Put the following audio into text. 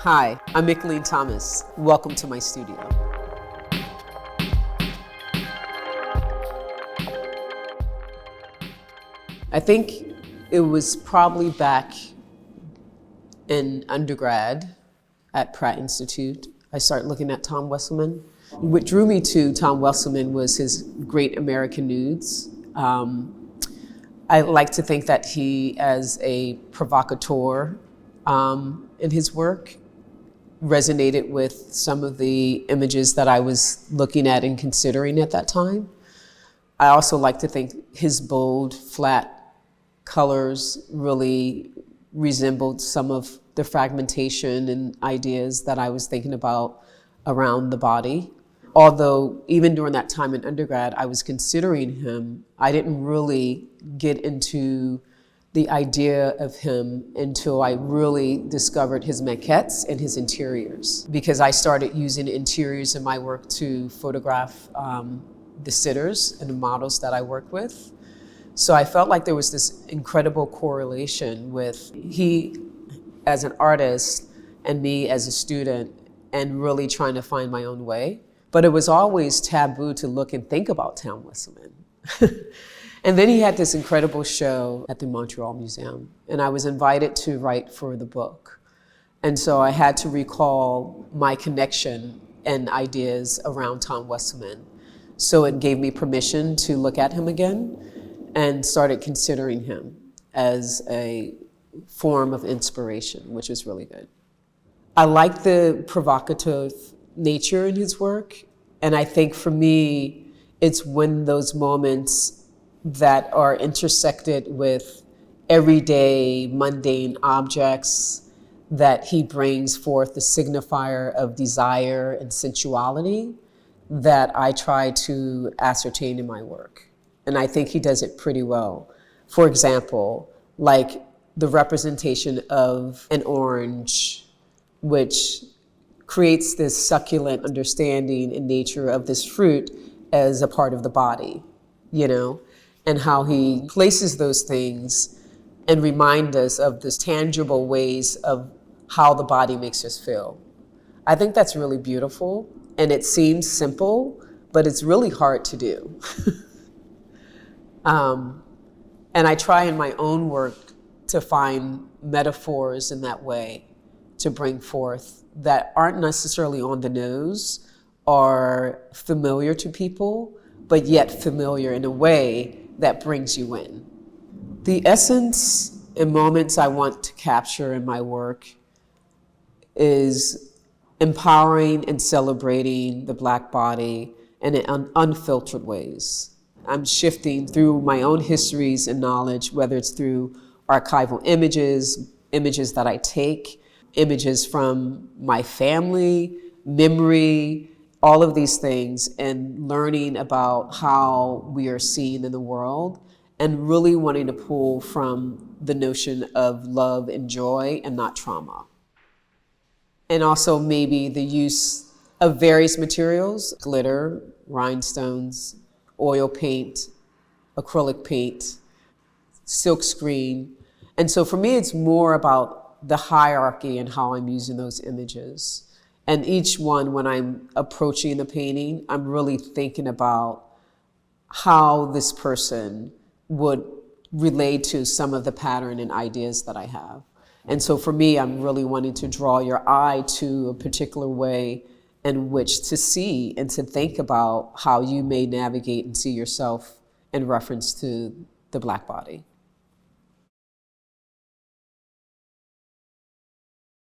Hi, I'm Mickalene Thomas. Welcome to my studio. I think it was probably back in undergrad at Pratt Institute. I started looking at Tom Wesselmann. What drew me to Tom Wesselmann was his great American nudes. I like to think that he, as a provocateur in his work, resonated with some of the images that I was looking at and considering at that time. I also like to think his bold, flat colors really resembled some of the fragmentation and ideas that I was thinking about around the body. Although even during that time in undergrad, I was considering him, I didn't really get into the idea of him until I really discovered his maquettes and his interiors, because I started using interiors in my work to photograph the sitters and the models that I worked with. So I felt like there was this incredible correlation with he as an artist and me as a student, and really trying to find my own way. But it was always taboo to look and think about Tom Wesselmann. And then he had this incredible show at the Montreal Museum, and I was invited to write for the book. And so I had to recall my connection and ideas around Tom Wesselmann. So it gave me permission to look at him again and started considering him as a form of inspiration, which is really good. I like the provocative nature in his work, and I think for me, it's when those moments that are intersected with everyday mundane objects that he brings forth the signifier of desire and sensuality that I try to ascertain in my work. And I think he does it pretty well. For example, like the representation of an orange, which creates this succulent understanding and nature of this fruit as a part of the body, you know? And how he places those things and remind us of this tangible ways of how the body makes us feel. I think that's really beautiful, and it seems simple, but it's really hard to do. And I try in my own work to find metaphors in that way to bring forth that aren't necessarily on the nose or familiar to people, but yet familiar in a way that brings you in. The essence and moments I want to capture in my work is empowering and celebrating the Black body in unfiltered ways. I'm shifting through my own histories and knowledge, whether it's through archival images that I take, images from my family, memory, all of these things, and learning about how we are seen in the world, and really wanting to pull from the notion of love and joy and not trauma. And also maybe the use of various materials, glitter, rhinestones, oil paint, acrylic paint, silk screen. And so for me, it's more about the hierarchy and how I'm using those images. And each one, when I'm approaching the painting, I'm really thinking about how this person would relate to some of the pattern and ideas that I have. And so for me, I'm really wanting to draw your eye to a particular way in which to see and to think about how you may navigate and see yourself in reference to the Black body.